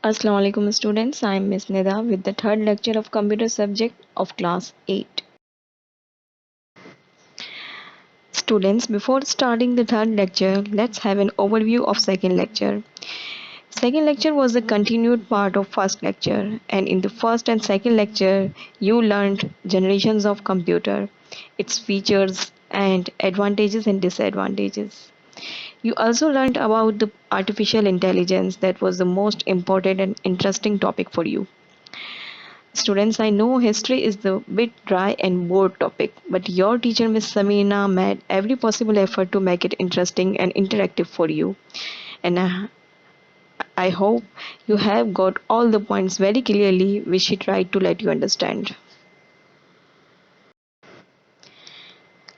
Assalamu alaikum students, I am Miss Nida with the third lecture of computer subject of class 8. Students, before starting the third lecture, let's have an overview of second lecture. Second lecture was the continued part of first lecture, and in the first and second lecture, you learned generations of computer, its features and advantages and disadvantages. You also learned about the artificial intelligence that was the most important and interesting topic for you. Students, I know history is the bit dry and bored topic, but your teacher Miss Samina made every possible effort to make it interesting and interactive for you. And I hope you have got all the points very clearly which she tried to let you understand.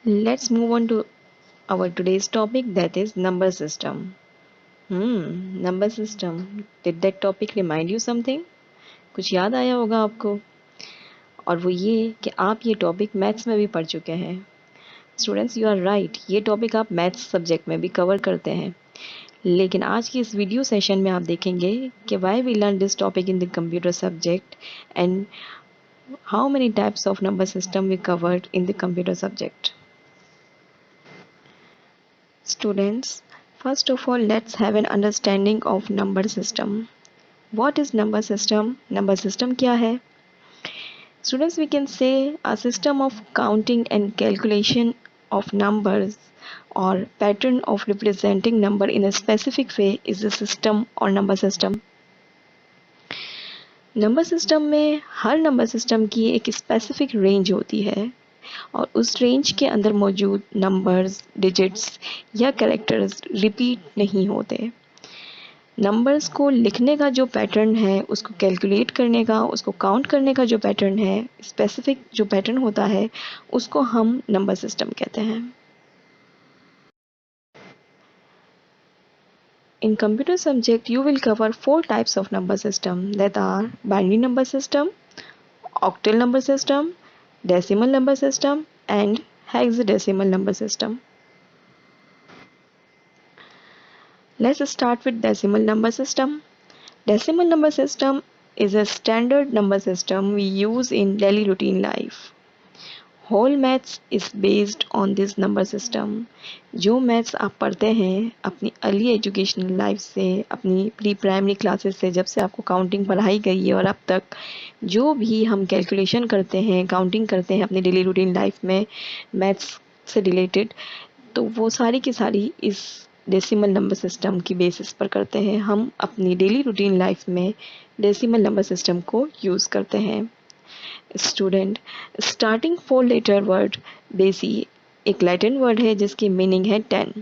Let's move on to our today's topic, that is number system. Number system. Did that topic remind you something? कुछ याद आया होगा आपको, और वो ये कि आप ये टॉपिक मैथ्स में भी पढ़ चुके हैं. स्टूडेंट्स, यू आर राइट, ये टॉपिक आप मैथ्स सब्जेक्ट में भी कवर करते हैं. लेकिन आज की इस वीडियो सेशन में आप देखेंगे कि why we learn this topic in the computer subject and how many types of number system we covered in the computer subject. Students, first of all, let's have an understanding of number system. What is number system? Number system क्या है? Students, we can say a system of counting and calculation of numbers or pattern of representing number in a specific way is a system or number system. Number system में हर number system की एक specific range होती है और उस range के अंदर मौजूद नंबर्स, डिजिट्स या कैरेक्टर्स रिपीट नहीं होते. नंबर्स को लिखने का जो पैटर्न है, उसको कैलकुलेट करने का, उसको काउंट करने का जो पैटर्न है, स्पेसिफिक जो पैटर्न होता है, उसको हम नंबर सिस्टम कहते हैं. In computer subject, you will cover 4 types of number system that are binary number system, octal number system, decimal number system, and hexadecimal number system. Let's start with decimal number system. Decimal number system is a standard number system we use in daily routine life. Whole maths is based on this number system. जो maths आप पढ़ते हैं अपनी early educational life से, अपनी pre primary classes से, जब से आपको काउंटिंग पढ़ाई गई है और अब तक जो भी हम कैलकुलेशन करते हैं, काउंटिंग करते हैं अपनी डेली रूटीन लाइफ में मैथ्स से रिलेटेड, तो वो सारी की सारी इस डेसिमल नंबर सिस्टम की बेसिस पर करते हैं. हम अपनी डेली रूटीन लाइफ में डेसिमल नंबर सिस्टम को यूज़ करते हैं. स्टूडेंट, स्टार्टिंग 4 लेटर वर्ड बेसी एक लैटिन वर्ड है जिसकी मीनिंग है 10.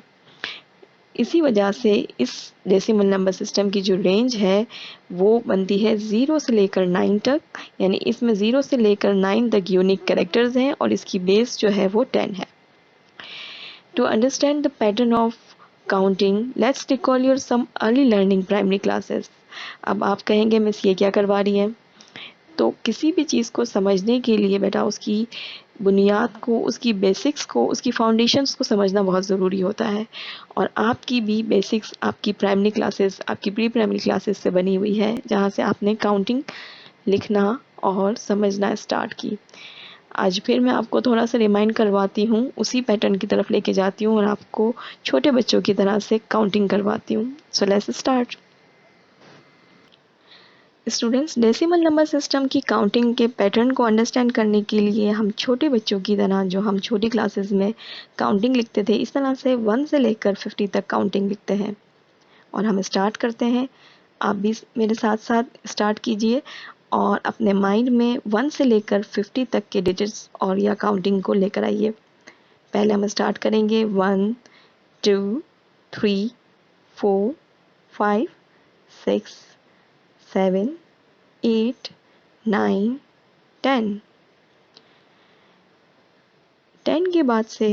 इसी वजह से इस डेसिमल नंबर सिस्टम की जो रेंज है वो बनती है 0 से लेकर 9 तक, यानी इसमें 0 से लेकर 9 तक यूनिक कैरेक्टर्स हैं और इसकी बेस जो है वो 10 है. To understand the pattern of counting, let's recall your some early learning primary classes. अब आप कहेंगे मिस ये क्या करवा रही हैं? तो किसी भी चीज़ को समझने के लिए बेटा उसकी बुनियाद को, उसकी बेसिक्स को, उसकी फाउंडेशंस को समझना बहुत ज़रूरी होता है. और आपकी भी बेसिक्स आपकी प्राइमरी क्लासेस, आपकी प्री प्राइमरी क्लासेस से बनी हुई है, जहाँ से आपने काउंटिंग लिखना और समझना स्टार्ट की. आज फिर मैं आपको थोड़ा सा रिमाइंड करवाती हूँ, उसी पैटर्न की तरफ लेके जाती हूँ और आपको छोटे बच्चों की तरह से काउंटिंग करवाती हूँ. So let's start. Students, decimal number system की काउंटिंग के पैटर्न को अंडरस्टैंड करने के लिए हम छोटे बच्चों की तरह, जो हम छोटी क्लासेस में काउंटिंग लिखते थे, इस तरह से 1 से लेकर 50 तक काउंटिंग लिखते हैं. और हम स्टार्ट करते हैं. आप भी मेरे साथ साथ स्टार्ट कीजिए और अपने माइंड में 1 से लेकर 50 तक के डिजिट्स और या काउंटिंग को लेकर आइए. पहले हम स्टार्ट करेंगे 1, 2, 3, 4, 5, 6, 7, 8, 9, 10. 10 के बाद से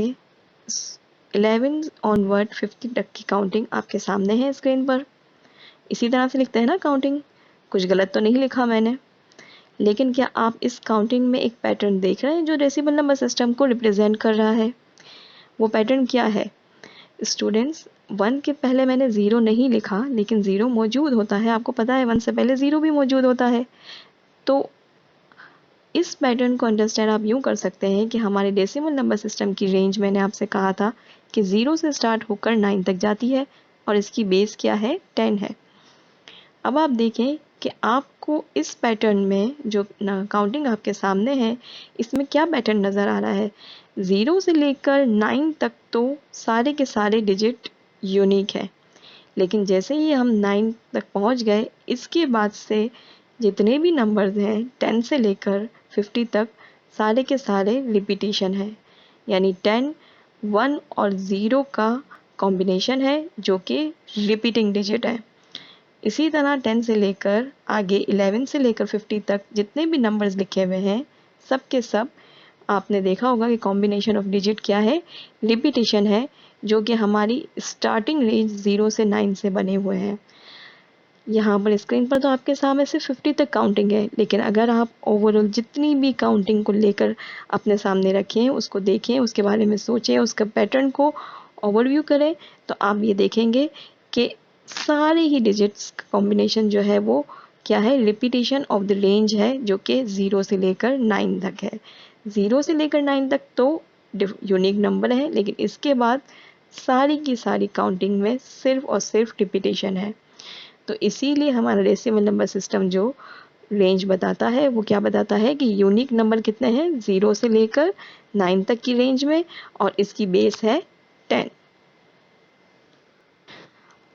11 ऑनवर्ड 50 तक की काउंटिंग आपके सामने है स्क्रीन पर. इसी तरह से लिखते हैं ना काउंटिंग. कुछ गलत तो नहीं लिखा मैंने. लेकिन क्या आप इस काउंटिंग में एक पैटर्न देख रहे हैं जो डेसिमल नंबर सिस्टम को रिप्रेजेंट कर रहा है? वो पैटर्न क्या है? स्टूडेंट्स, 1 के पहले मैंने 0 नहीं लिखा, लेकिन 0 मौजूद होता है, आपको पता है 1 से पहले 0 भी मौजूद होता है। तो इस पैटर्न को अंडरस्टैंड आप यूँ कर सकते हैं कि हमारे डेसिमल नंबर सिस्टम की रेंज मैंने आपसे कहा था कि 0 से स्टार्ट होकर 9 तक जाती है और इसकी बेस क्या है, 10 है। अब आप देखें कि आपको इस पैटर्न में जो काउंटिंग आपके सामने है, इसमें क्या पैटर्न नज़र आ रहा है। 0 से लेकर 9 तक तो सारे के सारे डिजिट यूनिक है, लेकिन जैसे ही हम 9 तक पहुंच गए, इसके बाद से जितने भी नंबर्स हैं 10 से लेकर 50 तक सारे के सारे रिपीटिशन है, यानी 10, 1 और 0 का कॉम्बिनेशन है जो कि रिपीटिंग डिजिट है। इसी तरह 10 से लेकर आगे 11 से लेकर 50 तक जितने भी नंबर्स लिखे हुए हैं, सब के सब आपने देखा होगा कि कॉम्बिनेशन ऑफ डिजिट क्या है, रिपीटिशन है, जो कि हमारी स्टार्टिंग रेंज 0 से 9 से बने हुए हैं। यहाँ पर स्क्रीन पर तो आपके सामने सिर्फ 50 तक काउंटिंग है, लेकिन अगर आप ओवरऑल जितनी भी काउंटिंग को लेकर अपने सामने रखें, उसको देखें, उसके बारे में सोचें, उसका पैटर्न को ओवरव्यू करें, तो आप ये देखेंगे कि सारे ही डिजिट्स का कॉम्बिनेशन जो है वो क्या है, रिपीटिशन ऑफ द रेंज है, जो कि 0 से लेकर 9 तक है। 0 से लेकर 9 तक तो यूनिक नंबर है, लेकिन इसके बाद सारी की सारी काउंटिंग में सिर्फ और सिर्फ रिपीटिशन है। तो इसीलिए हमारा डेसिमल नंबर सिस्टम जो रेंज बताता है वो क्या बताता है कि यूनिक नंबर कितने हैं, 0 से लेकर 9 तक की रेंज में, और इसकी बेस है 10।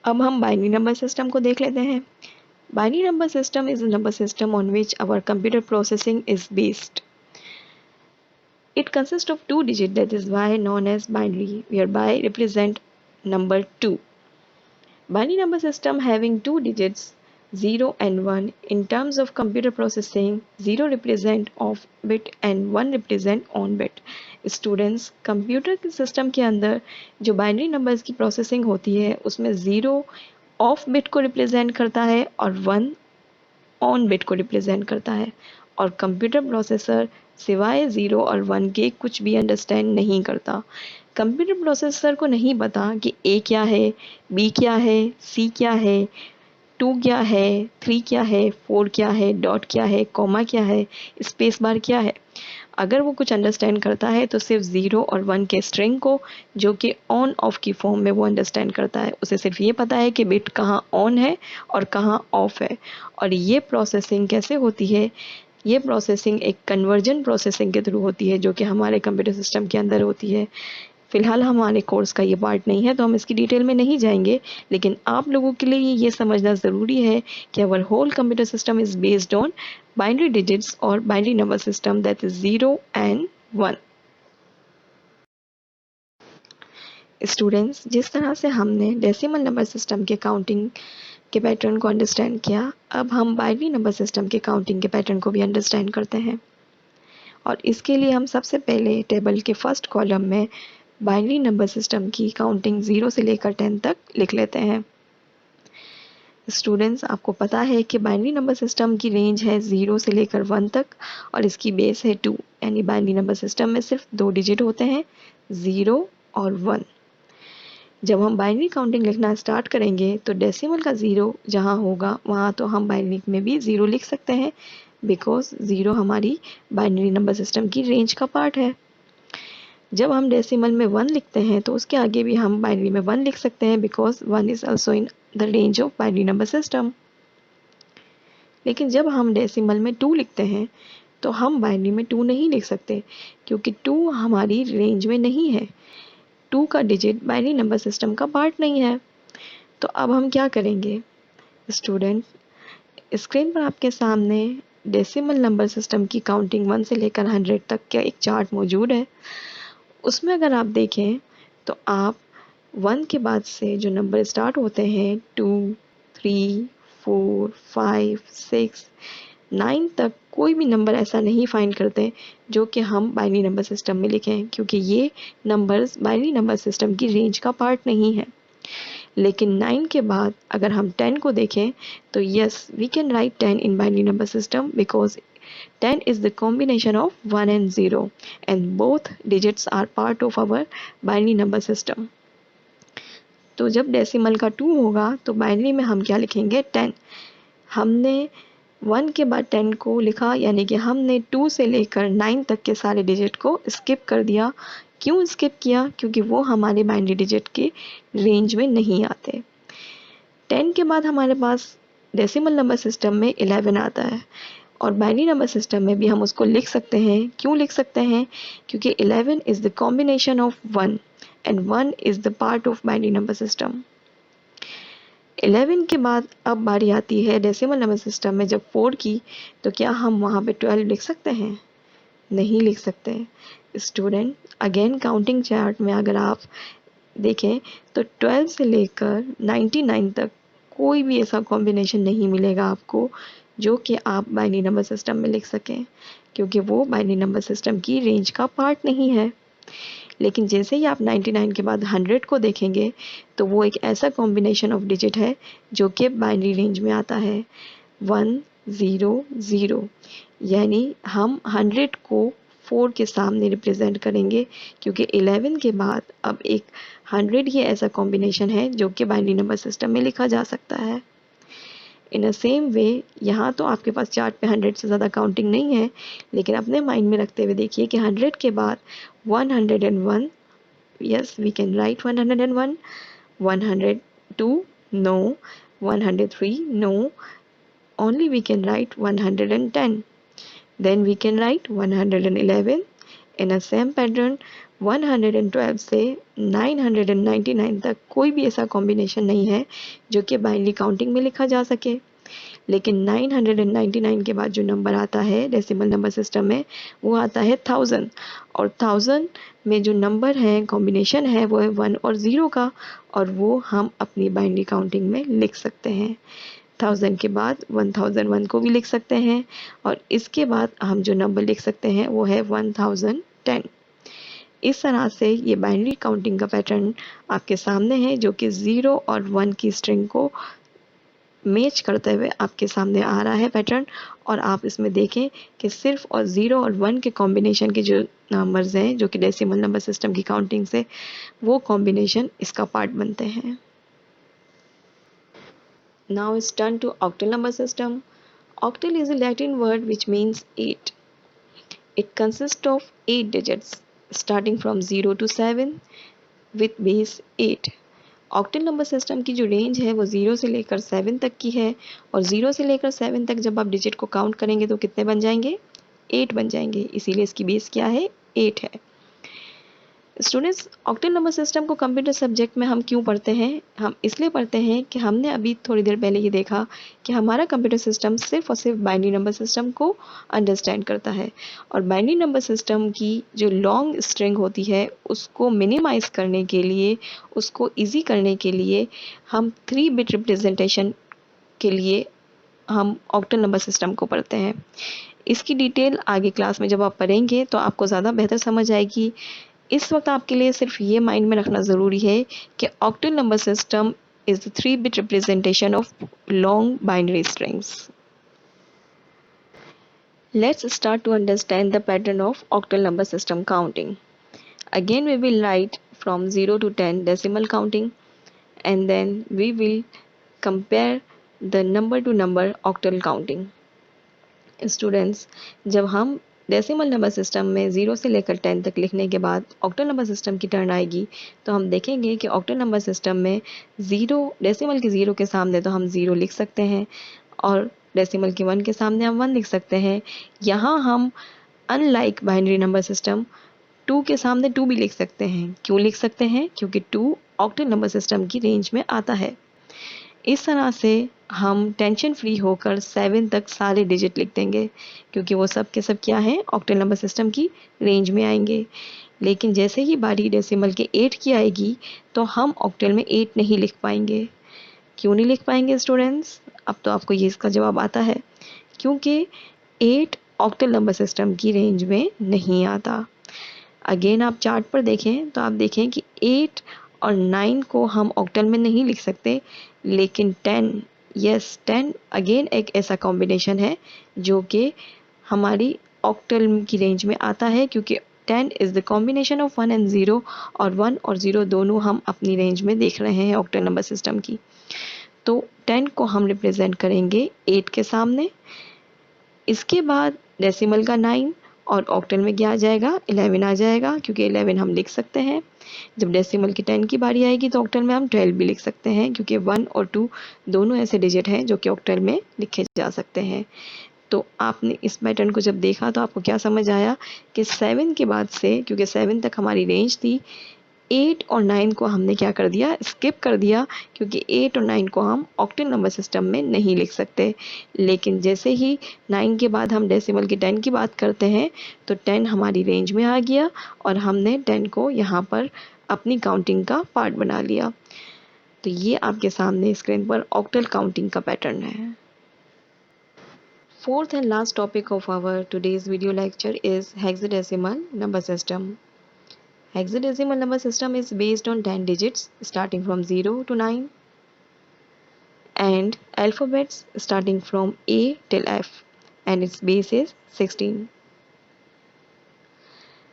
अब हम बाइनरी नंबर सिस्टम को देख लेते हैं। Binary number system is a number system on which our computer processing is based. It consists of two digits, that is why known as binary, whereby represent number 2. Binary number system having two digits 0 and 1. In terms of computer processing, 0 represent off bit and 1 represent on bit. Students, computer के system के अंदर जो binary numbers की processing होती है उसमें 0 of bit को represent करता है और 1 ऑन बिट को रिप्रेजेंट करता है, और कंप्यूटर प्रोसेसर सिवाय 0 और 1 के कुछ भी अंडरस्टैंड नहीं करता। कंप्यूटर प्रोसेसर को नहीं पता कि ए क्या है, बी क्या है, सी क्या है, 2 क्या है, 3 क्या है, 4 क्या है, डॉट क्या है, कॉमा क्या है, स्पेस बार क्या है। अगर वो कुछ अंडरस्टैंड करता है तो सिर्फ 0 और 1 के स्ट्रिंग को, जो कि ऑन ऑफ की फॉर्म में वो अंडरस्टैंड करता है। उसे सिर्फ ये पता है कि बिट कहाँ ऑन है और कहाँ ऑफ है। और ये प्रोसेसिंग कैसे होती है, ये प्रोसेसिंग एक कन्वर्जन प्रोसेसिंग के थ्रू होती है, जो कि हमारे कंप्यूटर सिस्टम के अंदर होती है। फिलहाल हमारे कोर्स का ये पार्ट नहीं है तो हम इसकी डिटेल में नहीं जाएंगे, लेकिन आप लोगों के लिए ये समझना ज़रूरी है कि our whole computer system is based on binary digits और binary number system, that is 0 and 1। Students, जिस तरह से हमने डेसिमल नंबर सिस्टम के काउंटिंग के पैटर्न को अंडरस्टैंड किया, अब हम बाइनरी नंबर सिस्टम के काउंटिंग के पैटर्न को भी अंडरस्टैंड करते हैं। और इसके लिए हम सबसे पहले टेबल के फर्स्ट कॉलम में बाइनरी नंबर सिस्टम की काउंटिंग 0 से लेकर 10 तक लिख लेते हैं। स्टूडेंट्स, आपको पता है कि बाइनरी नंबर सिस्टम की रेंज है 0 से लेकर 1 तक और इसकी बेस है 2, यानी बाइनरी नंबर सिस्टम में सिर्फ 2 डिजिट होते हैं, 0 और 1। जब हम बाइनरी काउंटिंग लिखना स्टार्ट करेंगे तो डेसिमल का 0 जहाँ होगा वहाँ तो हम बाइनरी में भी 0 लिख सकते हैं, बिकॉज 0 हमारी बाइनरी नंबर सिस्टम की रेंज का पार्ट है। जब हम डेसिमल में 1 लिखते हैं तो उसके आगे भी हम बाइनरी में 1 लिख सकते हैं, because 1 is also in the range of binary number system. लेकिन जब हम डेसिमल में 2 लिखते हैं तो हम बाइनरी में 2 नहीं लिख सकते, क्योंकि 2 हमारी रेंज में नहीं है। 2 का डिजिट बाइनरी नंबर सिस्टम का पार्ट नहीं है। तो अब हम क्या करेंगे स्टूडेंट, स्क्रीन पर आपके सामने डेसिमल नंबर सिस्टम की काउंटिंग 1 से लेकर 100 तक का एक चार्ट मौजूद है। उसमें अगर आप देखें तो आप 1 के बाद से जो नंबर स्टार्ट होते हैं 2, 3, 4, 5, 6, 9 तक कोई भी नंबर ऐसा नहीं फाइंड करते जो कि हम बाइनरी नंबर सिस्टम में लिखें, क्योंकि ये नंबर्स बाइनरी नंबर सिस्टम की रेंज का पार्ट नहीं है। लेकिन 9 के बाद अगर हम 10 को देखें तो yes, we can write 10 in binary number system, because 10 is the combination of 1 and 0 and both digits are part of our binary number system. तो जब डेसिमल का 2 होगा तो बाइनरी में हम क्या लिखेंगे 10। हमने 1 के बाद 10 को लिखा, यानी कि हमने 2 से लेकर 9 तक के सारे डिजिट को स्किप कर दिया। क्यों स्किप किया? क्योंकि वो हमारे बाइनरी डिजिट के रेंज में नहीं आते। 10 के बाद हमारे पास डेसिमल नंबर सिस्टम में 11 आता है, और बाइनरी नंबर सिस्टम में भी हम उसको लिख सकते हैं। क्यों लिख सकते हैं? क्योंकि 11 is the combination of 1 and 1 is the part of binary number system. 11 के बाद अब बारी आती है डेसिमल नंबर सिस्टम में जब 4 की, तो क्या हम वहाँ पे 12 लिख सकते हैं? नहीं लिख सकते। स्टूडेंट, अगेन काउंटिंग चार्ट में अगर आप देखें तो 12 से लेकर 99 तक कोई भी ऐसा कॉम्बिनेशन नहीं मिलेगा आपको जो कि आप बाइनरी नंबर सिस्टम में लिख सकें, क्योंकि वो बाइनरी नंबर सिस्टम की रेंज का पार्ट नहीं है। लेकिन जैसे ही आप 99 के बाद 100 को देखेंगे तो वो एक ऐसा कॉम्बिनेशन ऑफ डिजिट है जो कि बाइनरी रेंज में आता है 1 0 0, यानी हम 100 को 4 के सामने रिप्रेजेंट करेंगे, क्योंकि 11 के बाद अब एक 100 ही ऐसा कॉम्बिनेशन है जो कि बाइनरी नंबर सिस्टम में लिखा जा सकता है। इन अ सेम वे यहाँ तो आपके पास चार्ट पे 100 से ज़्यादा काउंटिंग नहीं है, लेकिन अपने माइंड में रखते हुए देखिए कि 100 के बाद 101, yes we can write 101, 102 no, 103 no, only we can write 110. Then we can write 111. In a same pattern 112 से 999 तक कोई भी ऐसा कॉम्बिनेशन नहीं है जो कि बाइनरी काउंटिंग में लिखा जा सके। लेकिन 999 के बाद जो नंबर आता है डेसिमल नंबर सिस्टम में वो आता है 1000, और 1000 में जो नंबर है कॉम्बिनेशन है वो है 1 और 0 का, और वो हम अपनी बाइनरी काउंटिंग में लिख सकते हैं। 1000 के बाद 1001 को भी लिख सकते हैं, और इसके बाद हम जो नंबर लिख सकते हैं वो है 1010। इस तरह से ये बाइनरी काउंटिंग का पैटर्न आपके सामने है, जो कि 0 और 1 की स्ट्रिंग को मैच करते हुए आपके सामने आ रहा है पैटर्न। और आप इसमें देखें कि सिर्फ और 0 और 1 के कॉम्बिनेशन के जो नंबर्स हैं जो कि डेसिमल नंबर सिस्टम की काउंटिंग से वो कॉम्बिनेशन इसका पार्ट बनते हैं। Now it's turn to octal number system. Octal is a Latin word which means 8. It consists of 8 digits starting from 0 to 7 with base 8. Octal number system की जो range है वो 0 से लेकर 7 तक की है, और 0 से लेकर 7 तक जब आप डिजिट को काउंट करेंगे तो कितने बन जाएंगे? 8 बन जाएंगे, इसीलिए इसकी बेस क्या है? 8 है। स्टूडेंट्स, ऑक्टल नंबर सिस्टम को कंप्यूटर सब्जेक्ट में हम क्यों पढ़ते हैं? हम इसलिए पढ़ते हैं कि हमने अभी थोड़ी देर पहले ये देखा कि हमारा कंप्यूटर सिस्टम सिर्फ और सिर्फ बाइनरी नंबर सिस्टम को अंडरस्टैंड करता है, और बाइनरी नंबर सिस्टम की जो लॉन्ग स्ट्रिंग होती है उसको मिनिमाइज करने के लिए, उसको ईजी करने के लिए हम 3 बिट रिप्रेजेंटेशन के लिए हम ऑक्टल नंबर सिस्टम को पढ़ते हैं। इसकी डिटेल आगे क्लास में जब आप पढ़ेंगे तो आपको ज़्यादा बेहतर समझ आएगी। इस वक्त आपके लिए सिर्फ ये माइंड में रखना ज़रूरी है कि octal number system is the 3 bit representation of long binary strings. Let's start to understand the pattern of octal number system counting. Again we will write from 0 to 10 decimal counting, and then we will compare the number to number octal counting. Students, जब हम decimal number system में 0 से लेकर 10 तक लिखने के बाद octal number system की टर्न आएगी तो हम देखेंगे कि ऑक्टल नंबर सिस्टम में 0 डेसिमल के 0 के सामने तो हम 0 लिख सकते हैं, और डेसिमल के 1 के सामने हम 1 लिख सकते हैं। यहाँ हम अनलाइक बाइनरी नंबर सिस्टम 2 के सामने 2 भी लिख सकते हैं। क्यों लिख सकते हैं? क्योंकि 2 ऑक्टल नंबर सिस्टम की रेंज में आता है। इस तरह से हम टेंशन फ्री होकर 7 तक सारे डिजिट लिख देंगे, क्योंकि वो सब के सब क्या हैं? ऑक्टल नंबर सिस्टम की रेंज में आएंगे। लेकिन जैसे ही बारी डेसिमल के 8 की आएगी तो हम ऑक्टल में 8 नहीं लिख पाएंगे। क्यों नहीं लिख पाएंगे स्टूडेंट्स? अब तो आपको ये इसका जवाब आता है, क्योंकि 8 ऑक्टल नंबर सिस्टम की रेंज में नहीं आता। अगेन आप चार्ट पर देखें तो आप देखें कि 8 और 9 को हम ऑक्टल में नहीं लिख सकते, लेकिन 10, यस 10 अगेन एक ऐसा कॉम्बिनेशन है जो कि हमारी ऑक्टल की रेंज में आता है, क्योंकि 10 is the combination of 1 and 0, और 1 और 0 दोनों हम अपनी रेंज में देख रहे हैं ऑक्टल नंबर सिस्टम की। तो 10 को हम रिप्रेजेंट करेंगे 8 के सामने, इसके बाद डेसिमल का 9, और ऑक्टल में क्या आ जाएगा, 11 आ जाएगा, क्योंकि 11 हम लिख सकते हैं। जब डेसिमल की 10 की बारी आएगी तो ऑक्टल में हम 12 भी लिख सकते हैं, क्योंकि 1 और 2 दोनों ऐसे डिजिट हैं जो कि ऑक्टल में लिखे जा सकते हैं। तो आपने इस पैटर्न को जब देखा तो आपको क्या समझ आया कि 7 के बाद से, क्योंकि 7 तक हमारी रेंज थी, 8 और 9 को हमने क्या कर दिया, स्किप कर दिया, क्योंकि 8 और 9 को हम ऑक्टल नंबर सिस्टम में नहीं लिख सकते। लेकिन जैसे ही 9 के बाद हम डेसिमल की 10 की बात करते हैं तो 10 हमारी रेंज में आ गया, और हमने 10 को यहाँ पर अपनी काउंटिंग का पार्ट बना लिया। तो ये आपके सामने स्क्रीन पर ऑक्टल काउंटिंग का पैटर्न है। Fourth and last topic of our today's video lecture is hexadecimal number system. Hexadecimal number system is based on 10 digits starting from 0 to 9 and alphabets starting from A till F, and its base is 16.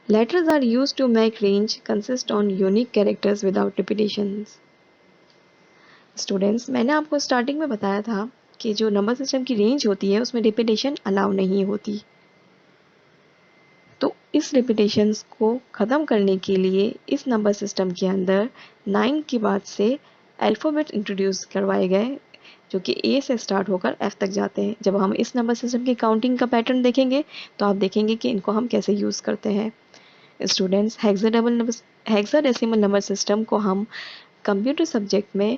Letters are used to make range consist on unique characters without repetitions. Students, मैंने आपको starting में बताया था कि जो number system की range होती है उसमें रिपीटेशन अलाउ नहीं होती। तो इस रिपीटेशंस को ख़त्म करने के लिए इस नंबर सिस्टम के अंदर 9 के बाद से अल्फ़ाबेट इंट्रोड्यूस करवाए गए, जो कि ए से स्टार्ट होकर एफ तक जाते हैं। जब हम इस नंबर सिस्टम की काउंटिंग का पैटर्न देखेंगे तो आप देखेंगे कि इनको हम कैसे यूज़ करते हैं। स्टूडेंट्स, हेक्साडेसिमल नंबर सिस्टम को हम कंप्यूटर सब्जेक्ट में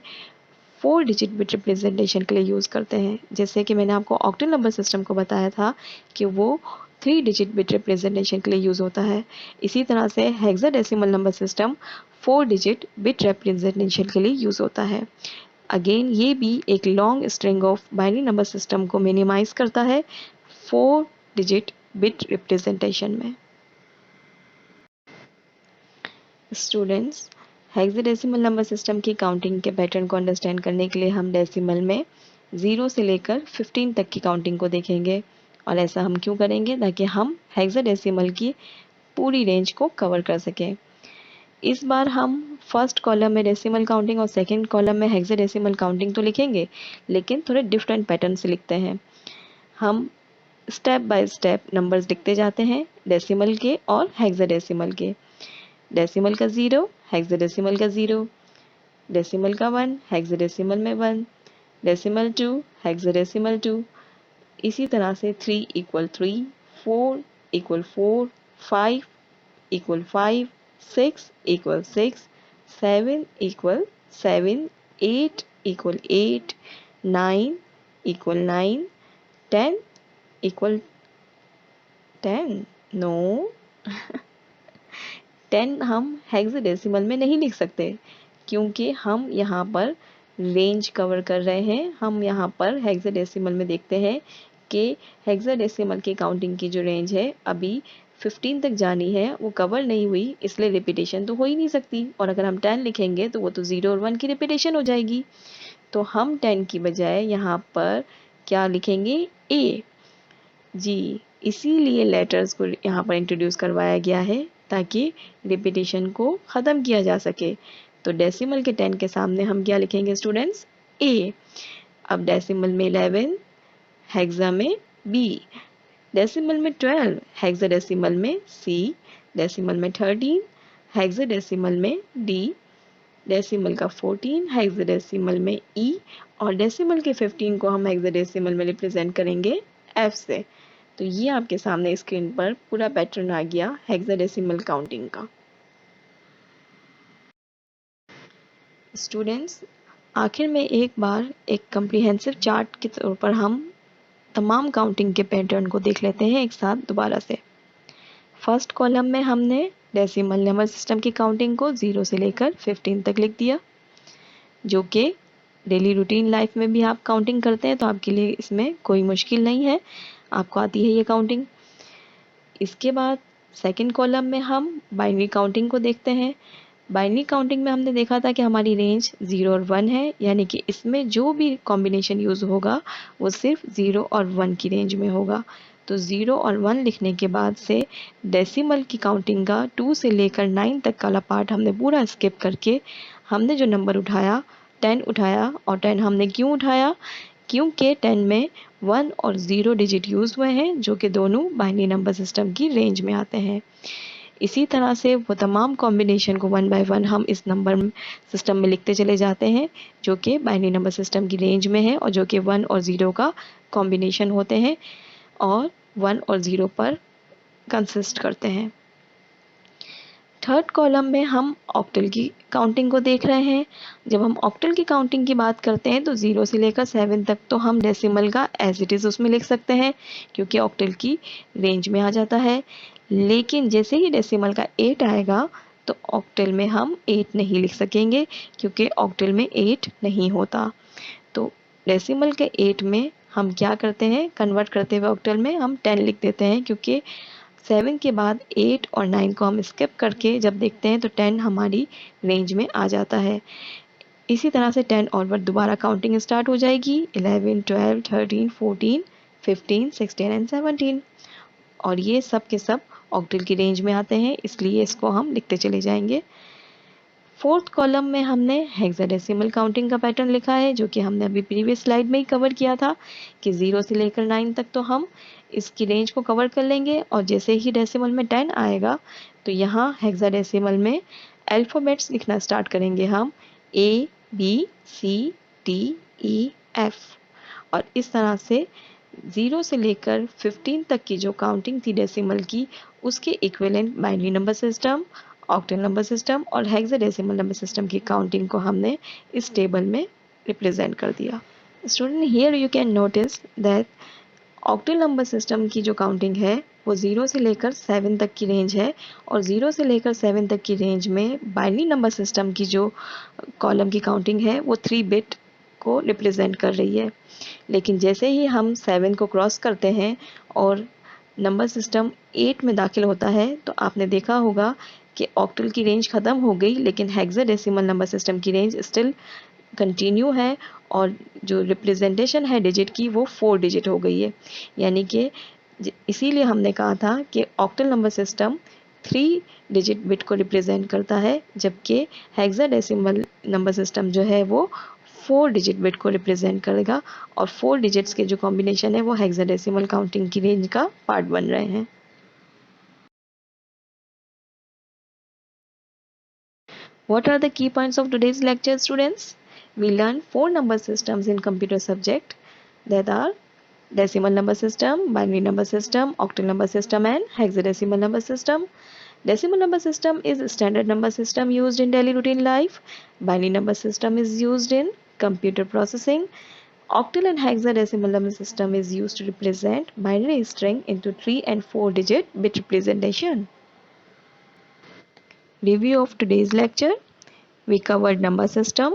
4 डिजिट बिट रिप्रेजेंटेशन के लिए यूज़ करते हैं। जैसे कि मैंने आपको ऑक्टल नंबर सिस्टम को बताया था कि वो 3 डिजिट बिट रिप्रेजेंटेशन के लिए यूज़ होता है, इसी तरह से hexadecimal number system 4 digit bit representation के लिए यूज़ होता है। अगेन ये भी एक long string of binary number system को मिनिमाइज करता है 4 डिजिट बिट रिप्रेजेंटेशन में। स्टूडेंट्स, हेक्साडेसिमल नंबर सिस्टम की काउंटिंग के पैटर्न को अंडरस्टैंड करने के लिए हम डेसिमल में 0 से लेकर 15 तक की काउंटिंग को देखेंगे। और ऐसा हम क्यों करेंगे, ताकि हम हेक्साडेसिमल की पूरी रेंज को कवर कर सकें। इस बार हम फर्स्ट कॉलम में डेसिमल काउंटिंग और सेकंड कॉलम में हेक्साडेसिमल काउंटिंग तो लिखेंगे, लेकिन थोड़े डिफरेंट पैटर्न से लिखते हैं। हम स्टेप बाय स्टेप नंबर्स लिखते जाते हैं, डेसिमल के और हेक्साडेसिमल के। डेसिमल का 0, हेक्साडेसिमल का 0, डेसिमल का 1, हेक्साडेसिमल में 1, डेसिमल 2, हेक्साडेसिमल 2, इसी तरह से 3 equal 3, 4 equal 4, 5 equal 5, 6 equal 6, 7 equal 7, 8 equal 8, 9 equal 9, 10 equal 10, no 10 हम हेक्साडेसिमल में नहीं लिख सकते, क्योंकि हम यहाँ पर रेंज कवर कर रहे हैं। हम यहाँ पर हेक्साडेसिमल में देखते हैं कि हेक्साडेसिमल की काउंटिंग की जो रेंज है अभी 15 तक जानी है, वो कवर नहीं हुई, इसलिए रिपीटेशन तो हो ही नहीं सकती। और अगर हम 10 लिखेंगे तो वो तो 0 और 1 की रिपीटेशन हो जाएगी। तो हम 10 की बजाय यहाँ पर क्या लिखेंगे, ए जी। इसीलिए लेटर्स को यहाँ पर इंट्रोड्यूस करवाया गया है, ताकि रिपीटेशन को ख़त्म किया जा सके। तो डेसिमल के 10 के सामने हम क्या लिखेंगे स्टूडेंट्स, ए। अब डेसिमल में 11, हेक्सा में बी, डेसिमल में 12, हेक्साडेसिमल में सी, डेसिमल में 13, हेक्साडेसिमल में डी, डेसिमल का 14 हेक्साडेसिमल में ई, और डेसिमल के 15 को हम हेक्साडेसिमल में रिप्रेजेंट करेंगे एफ से। तो ये आपके सामने स्क्रीन पर पूरा पैटर्न आ गया हेक्साडेसिमल काउंटिंग का। स्टूडेंट्स, आखिर में एक बार एक कम्प्रिहेंसिव चार्ट के तौर पर हम तमाम काउंटिंग के पैटर्न को देख लेते हैं एक साथ दोबारा से। फर्स्ट कॉलम में हमने डेसिमल नंबर सिस्टम की काउंटिंग को 0 से लेकर 15 तक लिख दिया, जो कि डेली रूटीन लाइफ में भी आप काउंटिंग करते हैं तो आपके लिए इसमें कोई मुश्किल नहीं है, आपको आती है ये काउंटिंग। इसके बाद सेकंड कॉलम में हम बाइनरी काउंटिंग को देखते हैं, बाइनरी काउंटिंग में हमने देखा था कि हमारी रेंज 0 और 1 है, यानी कि इसमें जो भी कॉम्बिनेशन यूज़ होगा वो सिर्फ 0 और 1 की रेंज में होगा। तो 0 और 1 लिखने के बाद से डेसिमल की काउंटिंग का 2 से लेकर 9 तक वाला पार्ट हमने पूरा स्किप करके हमने जो नंबर उठाया 10 उठाया। और 10 हमने क्यों उठाया? क्योंकि 10 में 1 और 0 डिजिट यूज़ हुए हैं जो कि दोनों बाइनरी नंबर सिस्टम की रेंज में आते हैं। इसी तरह से वो तमाम कॉम्बिनेशन को 1 बाय 1 हम इस नंबर सिस्टम में लिखते चले जाते हैं जो कि बाइनरी नंबर सिस्टम की रेंज में है और जो कि 1 और 0 का कॉम्बिनेशन होते हैं और 1 और 0 पर कंसिस्ट करते हैं। थर्ड कॉलम में हम ऑक्टल की काउंटिंग को देख रहे हैं। जब हम ऑक्टल की काउंटिंग की बात करते हैं तो 0 से लेकर 7 तक तो हम डेसिमल का एज इट इज़ उसमें लिख सकते हैं क्योंकि ऑक्टल की रेंज में आ जाता है। लेकिन जैसे ही डेसिमल का 8 आएगा तो ऑक्टल में हम 8 नहीं लिख सकेंगे क्योंकि ऑक्टल में 8 नहीं होता। तो डेसिमल के 8 में हम क्या करते हैं, कन्वर्ट करते हुए ऑक्टल में हम 10 लिख देते हैं क्योंकि 7 के बाद 8 और 9 को हम स्किप करके जब देखते हैं तो 10 हमारी रेंज में आ जाता है। इसी तरह से 10 और दोबारा काउंटिंग स्टार्ट हो जाएगी 11, 12, 13, 14, 15, 16 एंड 17 और ये सब के सब ऑक्टल की रेंज में आते हैं, इसलिए इसको हम लिखते चले जाएंगे। फोर्थ कॉलम में हमने हेक्साडेसिमल काउंटिंग का पैटर्न लिखा है जो कि हमने अभी प्रीवियस स्लाइड में ही कवर किया था कि 0 से लेकर 9 तक तो हम इसकी रेंज को कवर कर लेंगे और जैसे ही डेसिमल में 10 आएगा तो यहाँ हेक्साडेसिमल में अल्फ़ाबेट्स लिखना स्टार्ट करेंगे हम A, B, C, D, E, F और इस तरह से 0 से लेकर 15 तक की जो काउंटिंग थी डेसिमल की उसके equivalent binary number system, octal number system और हेक्साडेसिमल नंबर सिस्टम की काउंटिंग को हमने इस टेबल में रिप्रेजेंट कर दिया। Student, here you can notice that octal number system की जो काउंटिंग है वो 0 से लेकर 7 तक की रेंज है और 0 से लेकर 7 तक की रेंज में बाइनरी नंबर सिस्टम की जो कॉलम की काउंटिंग है वो 3 बिट को रिप्रेजेंट कर रही है। लेकिन जैसे ही हम 7 को क्रॉस करते हैं और नंबर सिस्टम 8 में दाखिल होता है तो आपने देखा होगा कि ऑक्टल की रेंज ख़त्म हो गई लेकिन हेक्साडेसिमल नंबर सिस्टम की रेंज स्टिल कंटिन्यू है और जो रिप्रेजेंटेशन है डिजिट की वो 4 डिजिट हो गई है। यानी कि इसीलिए हमने कहा था कि octal number system 3 digit bit को रिप्रेजेंट करता है जबकि हेक्साडेसिमल नंबर सिस्टम जो है वो 4 डिजिट बिट को रिप्रेजेंट करेगा और 4 डिजिट्स के जो कॉम्बिनेशन है वो हेक्साडेसिमल काउंटिंग की रेंज का पार्ट बन रहे हैं। What are the key points of today's lecture, students? We learned 4 number systems in computer subject that are decimal number system, binary number system, octal number system and hexadecimal number system. Decimal number system is a standard number system used in daily routine life. Binary number system is used in computer processing. Octal and hexadecimal number system is used to represent binary string into 3 and 4 digit bit representation. Review of today's lecture. We covered number system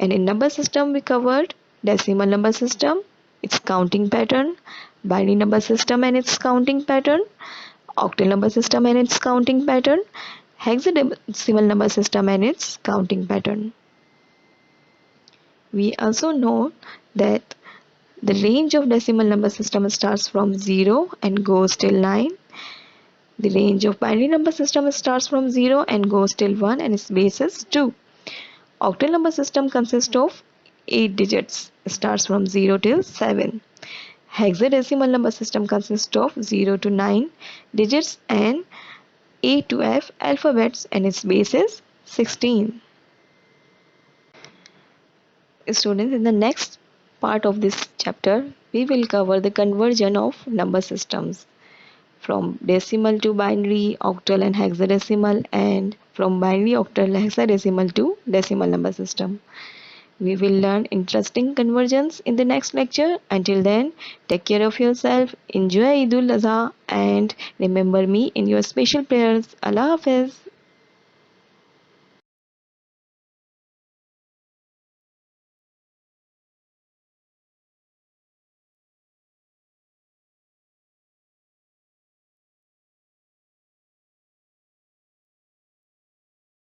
and in number system we covered decimal number system, its counting pattern, binary number system and its counting pattern, octal number system and its counting pattern, hexadecimal number system and its counting pattern. We also know that the range of decimal number system starts from 0 and goes till 9. The range of binary number system starts from 0 and goes till 1 and its base is 2. Octal number system consists of 8 digits, starts from 0 till 7. Hexadecimal number system consists of 0 to 9 digits and A to F alphabets and its base is 16. Students, in the next part of this chapter, we will cover the conversion of number systems from decimal to binary, octal and hexadecimal, and from binary, octal, hexadecimal to decimal number system. We will learn interesting conversions in the next lecture. Until then, take care of yourself, enjoy Eid ul Adha and remember me in your special prayers. Allah Hafiz.